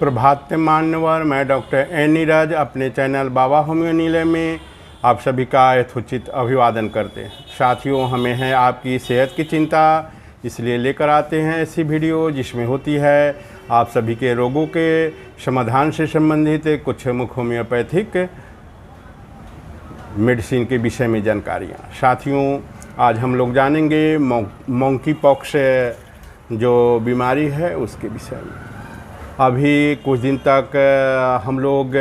सुप्रभात मान्यवर। मैं डॉक्टर एन नीरज अपने चैनल बाबा होम्यो निलय में आप सभी का यथोचित अभिवादन करते हैं। साथियों, हमें है आपकी सेहत की चिंता, इसलिए लेकर आते हैं ऐसी वीडियो जिसमें होती है आप सभी के रोगों के समाधान से संबंधित कुछ मुख्य होम्योपैथिक मेडिसिन के विषय में जानकारियाँ। साथियों, आज हम लोग जानेंगे मंकी पॉक्स जो बीमारी है उसके विषय में। अभी कुछ दिन तक हम लोग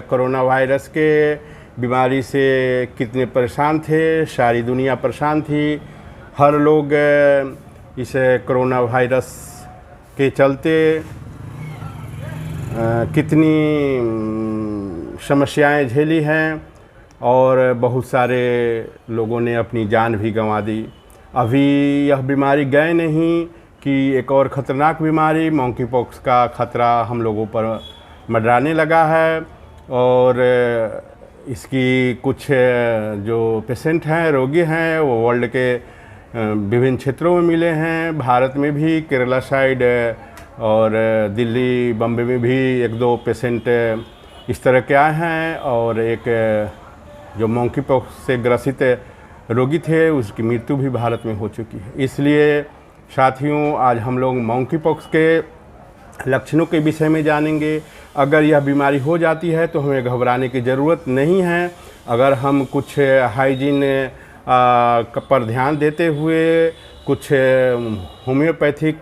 कोरोना वायरस के बीमारी से कितने परेशान थे, सारी दुनिया परेशान थी। हर लोग इस कोरोना वायरस के चलते कितनी समस्याएं झेली हैं और बहुत सारे लोगों ने अपनी जान भी गंवा दी। अभी यह बीमारी गए नहीं कि एक और ख़तरनाक बीमारी मंकी पॉक्स का खतरा हम लोगों पर मंडराने लगा है और इसकी कुछ जो पेशेंट हैं, रोगी हैं, वो वर्ल्ड के विभिन्न क्षेत्रों में मिले हैं। भारत में भी केरला साइड और दिल्ली, बम्बई में भी एक दो पेशेंट इस तरह के आए हैं और एक जो मंकी पॉक्स से ग्रसित रोगी थे उसकी मृत्यु भी भारत में हो चुकी है। इसलिए साथियों, आज हम लोग मंकी पॉक्स के लक्षणों के विषय में जानेंगे। अगर यह बीमारी हो जाती है तो हमें घबराने की ज़रूरत नहीं है। अगर हम कुछ हाइजीन पर ध्यान देते हुए कुछ होम्योपैथिक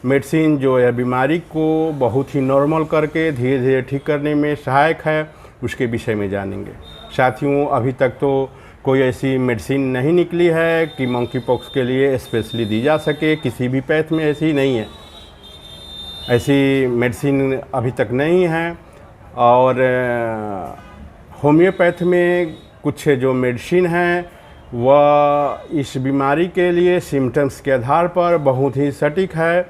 मेडिसिन जो यह बीमारी को बहुत ही नॉर्मल करके धीरे धीरे ठीक करने में सहायक है, उसके विषय में जानेंगे। साथियों, अभी तक तो कोई ऐसी मेडिसिन नहीं निकली है कि मंकी पॉक्स के लिए स्पेशली दी जा सके। किसी भी पैथ में ऐसी नहीं है, ऐसी मेडिसिन अभी तक नहीं है। और होम्योपैथ में कुछ जो मेडिसिन हैं वह इस बीमारी के लिए सिम्टम्स के आधार पर बहुत ही सटीक है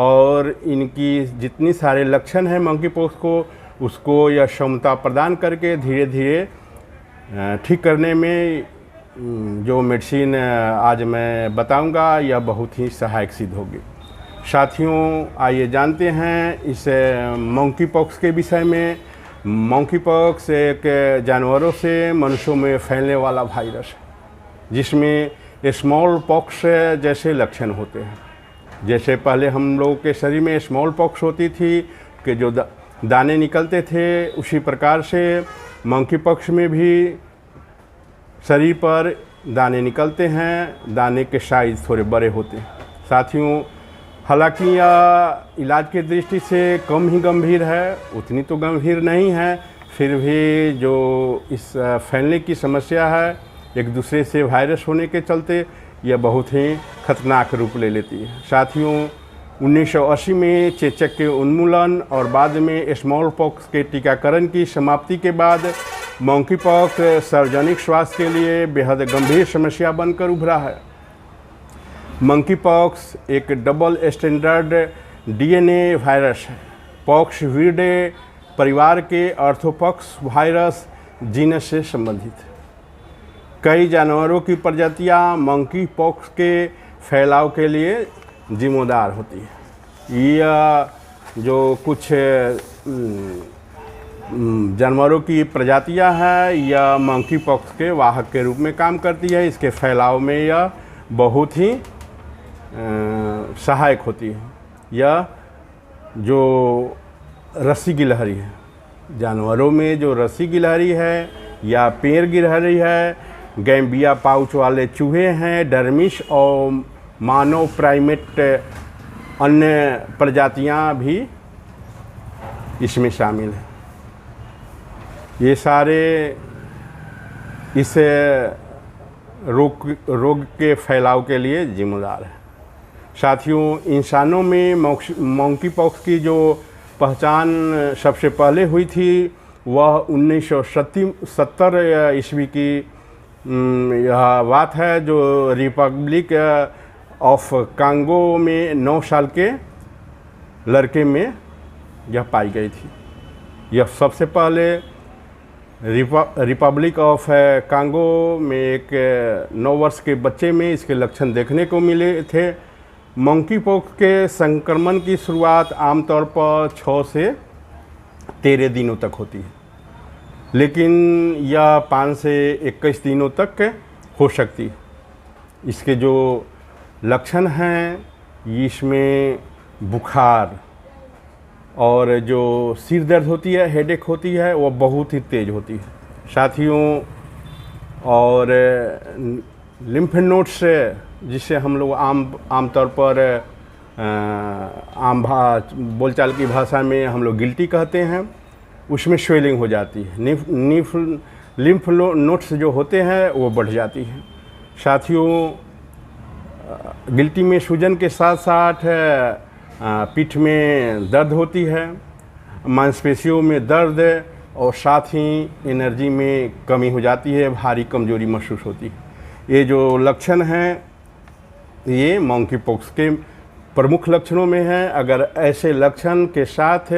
और इनकी जितनी सारे लक्षण हैं मंकी पॉक्स को, उसको यह क्षमता प्रदान करके धीरे धीरे ठीक करने में जो मेडिसिन आज मैं बताऊंगा यह बहुत ही सहायक सिद्ध होगी। साथियों, आइए जानते हैं इस मंकी पॉक्स के विषय में। मंकी पॉक्स एक जानवरों से मनुष्यों में फैलने वाला वायरस है जिसमें स्मॉल पॉक्स जैसे लक्षण होते हैं। जैसे पहले हम लोगों के शरीर में स्मॉल पॉक्स होती थी कि जो दाने निकलते थे, उसी प्रकार से मंकी पॉक्स में भी शरीर पर दाने निकलते हैं। दाने के साइज थोड़े बड़े होते हैं। साथियों, हालांकि यह इलाज के दृष्टि से कम ही गंभीर है, उतनी तो गंभीर नहीं है, फिर भी जो इस फैलने की समस्या है एक दूसरे से वायरस होने के चलते यह बहुत ही खतरनाक रूप ले लेती है। साथियों, 1980 में चेचक के उन्मूलन और बाद में स्मॉल पॉक्स के टीकाकरण की समाप्ति के बाद मंकी पॉक्स सार्वजनिक स्वास्थ्य के लिए बेहद गंभीर समस्या बनकर उभरा है। मंकी पॉक्स एक डबल स्टैंडर्ड डीएनए वायरस है। पॉक्स वीरिडे परिवार के आर्थ्रोपॉक्स वायरस जीनस से संबंधित है। कई जानवरों की प्रजातियां मंकी पॉक्स के फैलाव के लिए जिम्मेदार होती है। यह जो कुछ जानवरों की प्रजातियां हैं यह मंकी पॉक्स के वाहक के रूप में काम करती है। इसके फैलाव में यह बहुत ही सहायक होती है। यह जो रस्सी गिलहरी है, जानवरों में जो रस्सी गिलहरी है या पेड़ गिलहरी है, गैम्बिया पाउच वाले चूहे हैं, डर्मिश और मानव प्राइमेट अन्य प्रजातियां भी इसमें शामिल हैं। ये सारे इस रोग के फैलाव के लिए जिम्मेदार हैं। साथियों, इंसानों में मंकी पॉक्स की जो पहचान सबसे पहले हुई थी वह 1970 ईस्वी की यह बात है, जो रिपब्लिक ऑफ कांगो में 9 साल के लड़के में यह पाई गई थी। यह सबसे पहले रिपब्लिक ऑफ कांगो में एक 9 वर्ष के बच्चे में इसके लक्षण देखने को मिले थे। मंकी पॉक्स के संक्रमण की शुरुआत आमतौर पर 6 से 13 दिनों तक होती है, लेकिन यह 5 से 21 दिनों तक हो सकती है। इसके जो लक्षण हैं, इसमें बुखार और जो सिर दर्द होती है, हेडेक होती है, वो बहुत ही तेज़ होती है साथियों। और लिम्फ नोड्स, जिसे हम लोग आमतौर पर बोलचाल की भाषा में हम लोग गिल्टी कहते हैं, उसमें स्वेलिंग हो जाती है। लिम्फ नोड्स जो होते हैं वो बढ़ जाती है साथियों। गिल्टी में सूजन के साथ साथ पीठ में दर्द होती है, मांसपेशियों में दर्द, और साथ ही एनर्जी में कमी हो जाती है, भारी कमजोरी महसूस होती है। ये जो लक्षण हैं ये मंकी पॉक्स के प्रमुख लक्षणों में हैं। अगर ऐसे लक्षण के साथ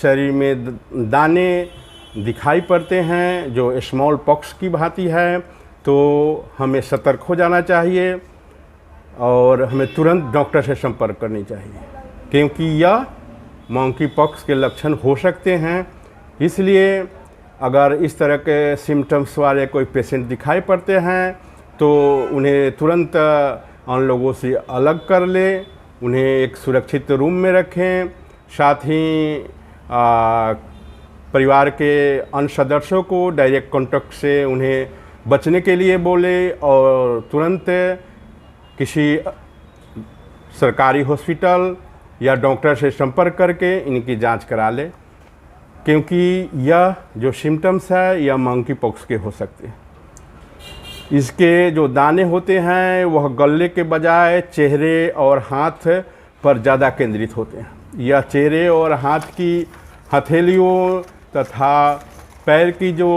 शरीर में दाने दिखाई पड़ते हैं जो स्मॉल पॉक्स की भांति है, तो हमें सतर्क हो जाना चाहिए और हमें तुरंत डॉक्टर से संपर्क करनी चाहिए, क्योंकि यह मंकी पॉक्स के लक्षण हो सकते हैं। इसलिए अगर इस तरह के सिम्टम्स वाले कोई पेशेंट दिखाई पड़ते हैं तो उन्हें तुरंत उन लोगों से अलग कर लें, उन्हें एक सुरक्षित रूम में रखें। साथ ही परिवार के अन्य सदस्यों को डायरेक्ट कॉन्टैक्ट से उन्हें बचने के लिए बोले और तुरंत किसी सरकारी हॉस्पिटल या डॉक्टर से संपर्क करके इनकी जांच करा ले, क्योंकि यह जो सिम्टम्स है यह मंकी पॉक्स के हो सकते हैं। इसके जो दाने होते हैं वह गले के बजाय चेहरे और हाथ पर ज़्यादा केंद्रित होते हैं। यह चेहरे और हाथ की हथेलियों तथा पैर की जो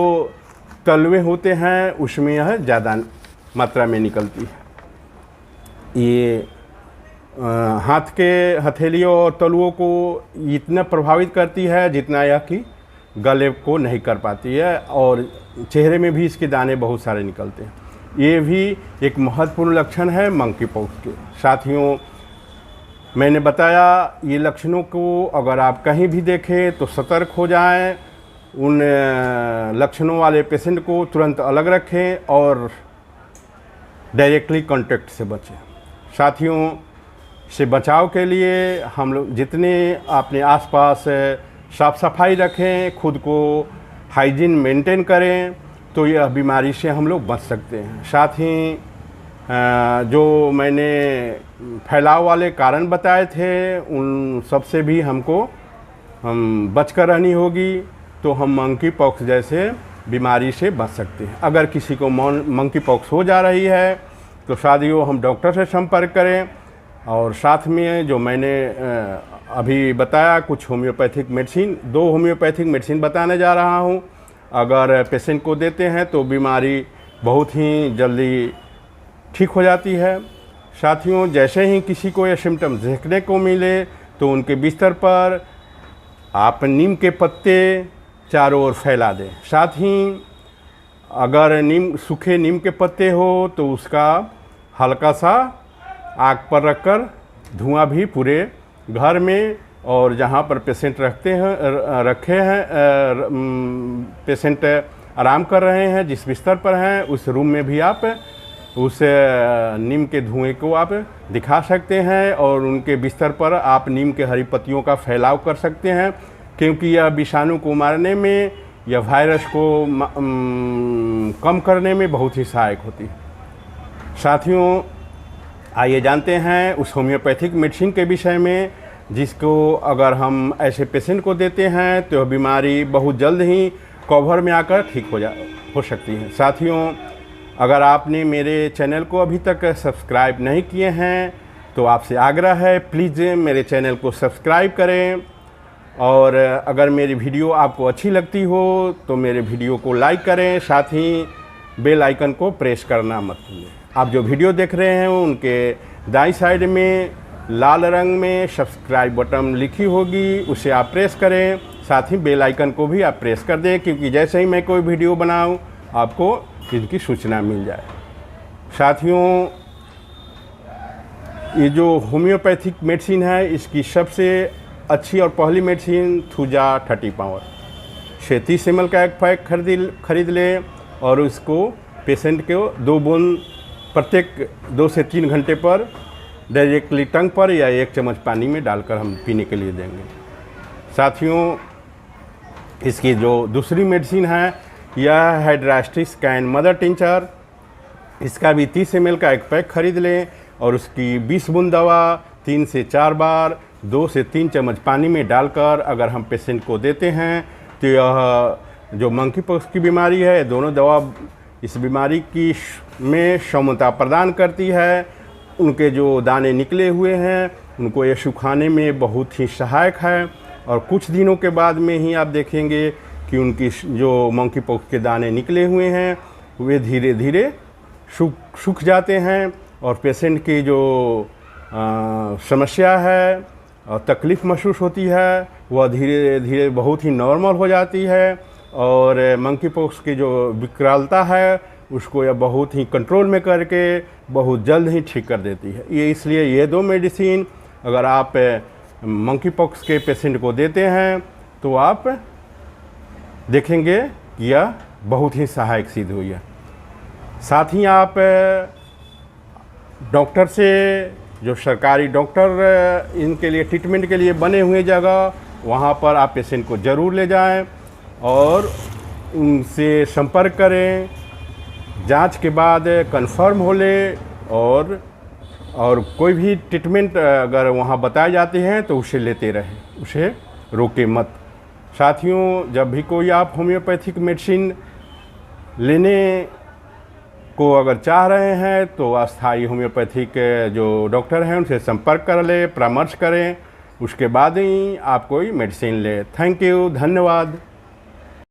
तलवे होते हैं उसमें यह ज़्यादा मात्रा में निकलती है। ये हाथ के हथेलियों और तलुओं को इतना प्रभावित करती है जितना यह कि गले को नहीं कर पाती है, और चेहरे में भी इसके दाने बहुत सारे निकलते हैं। ये भी एक महत्वपूर्ण लक्षण है मंकी पॉक्स के। साथियों, मैंने बताया ये लक्षणों को अगर आप कहीं भी देखें तो सतर्क हो जाएं, उन लक्षणों वाले पेशेंट को तुरंत अलग रखें और डायरेक्टली कांटेक्ट से बचें। साथियों, से बचाव के लिए हम लोग जितने अपने आसपास साफ सफाई रखें, खुद को हाइजीन मेंटेन करें, तो यह बीमारी से हम लोग बच सकते हैं। साथ ही जो मैंने फैलाव वाले कारण बताए थे उन सब से भी हमको बचकर रहनी होगी, तो हम मंकी पॉक्स जैसे बीमारी से बच सकते हैं। अगर किसी को मंकी पॉक्स हो जा रही है तो साथियों हम डॉक्टर से संपर्क करें, और साथ में जो मैंने अभी बताया कुछ होम्योपैथिक मेडिसिन, 2 होम्योपैथिक मेडिसिन बताने जा रहा हूँ। अगर पेशेंट को देते हैं तो बीमारी बहुत ही जल्दी ठीक हो जाती है। साथियों, जैसे ही किसी को ये सिम्टम देखने को मिले तो उनके बिस्तर पर आप नीम के पत्ते चारों ओर फैला दें। साथ ही अगर सूखे नीम के पत्ते हो तो उसका हल्का सा आग पर रखकर धुआं भी पूरे घर में और जहाँ पर पेशेंट रखे हैं पेशेंट आराम कर रहे हैं, जिस बिस्तर पर हैं उस रूम में भी आप उस नीम के धुएं को आप दिखा सकते हैं और उनके बिस्तर पर आप नीम के हरी पत्तियों का फैलाव कर सकते हैं, क्योंकि यह विषाणु को मारने में या वायरस को कम करने में बहुत ही सहायक होती है। साथियों, आइए जानते हैं उस होम्योपैथिक मेडिसिन के विषय में, जिसको अगर हम ऐसे पेशेंट को देते हैं तो बीमारी बहुत जल्द ही कवर में आकर ठीक हो सकती है। साथियों, अगर आपने मेरे चैनल को अभी तक सब्सक्राइब नहीं किए हैं तो आपसे आग्रह है, प्लीज़ मेरे चैनल को सब्सक्राइब करें, और अगर मेरी वीडियो आपको अच्छी लगती हो तो मेरे वीडियो को लाइक करें, साथ ही बेल आइकन को प्रेस करना मत भूलें। आप जो वीडियो देख रहे हैं उनके दाईं साइड में लाल रंग में सब्सक्राइब बटन लिखी होगी, उसे आप प्रेस करें, साथ ही बेल आइकन को भी आप प्रेस कर दें, क्योंकि जैसे ही मैं कोई वीडियो बनाऊं आपको इनकी सूचना मिल जाए। साथियों, ये जो होम्योपैथिक मेडिसिन है इसकी सबसे अच्छी और पहली मेडिसिन थूजा 30 पावर 36 ml का एक पैक खरीद लें और उसको पेशेंट को 2 बूंद प्रत्येक 2 से 3 घंटे पर डायरेक्टली टंग पर या 1 चम्मच पानी में डालकर हम पीने के लिए देंगे। साथियों, इसकी जो दूसरी मेडिसिन है यह है ड्रास्टिस्कैन मदर टिंचर। इसका भी 30 ml का एक पैक खरीद लें और उसकी 20 बूंद दवा 3 से 4 बार 2 से 3 चम्मच पानी में डालकर अगर हम पेशेंट को देते हैं तो यह जो मंकी पॉक्स की बीमारी है, दोनों दवा इस बीमारी की में क्षमता प्रदान करती है। उनके जो दाने निकले हुए हैं उनको ये सुखाने में बहुत ही सहायक है और कुछ दिनों के बाद में ही आप देखेंगे कि उनकी जो मंकी पॉक्स के दाने निकले हुए हैं वे धीरे धीरे सूख जाते हैं और पेशेंट की जो समस्या है और तकलीफ़ महसूस होती है वह धीरे धीरे बहुत ही नॉर्मल हो जाती है और मंकी पॉक्स की जो विकरालता है उसको यह बहुत ही कंट्रोल में करके बहुत जल्द ही ठीक कर देती है। ये इसलिए ये 2 मेडिसिन अगर आप मंकी पॉक्स के पेशेंट को देते हैं तो आप देखेंगे कि यह बहुत ही सहायक सिद्ध हुई है। साथ ही आप डॉक्टर से, जो सरकारी डॉक्टर इनके लिए ट्रीटमेंट के लिए बने हुए जगह, वहाँ पर आप पेशेंट को ज़रूर ले जाएं और उनसे संपर्क करें, जांच के बाद कंफर्म हो ले और कोई भी ट्रीटमेंट अगर वहाँ बताए जाते हैं तो उसे लेते रहें, उसे रोके मत। साथियों, जब भी कोई आप होम्योपैथिक मेडिसिन लेने को अगर चाह रहे हैं तो अस्थाई होम्योपैथिक जो डॉक्टर हैं उनसे संपर्क कर लें, परामर्श करें, उसके बाद ही आप कोई मेडिसिन लें। थैंक यू, धन्यवाद।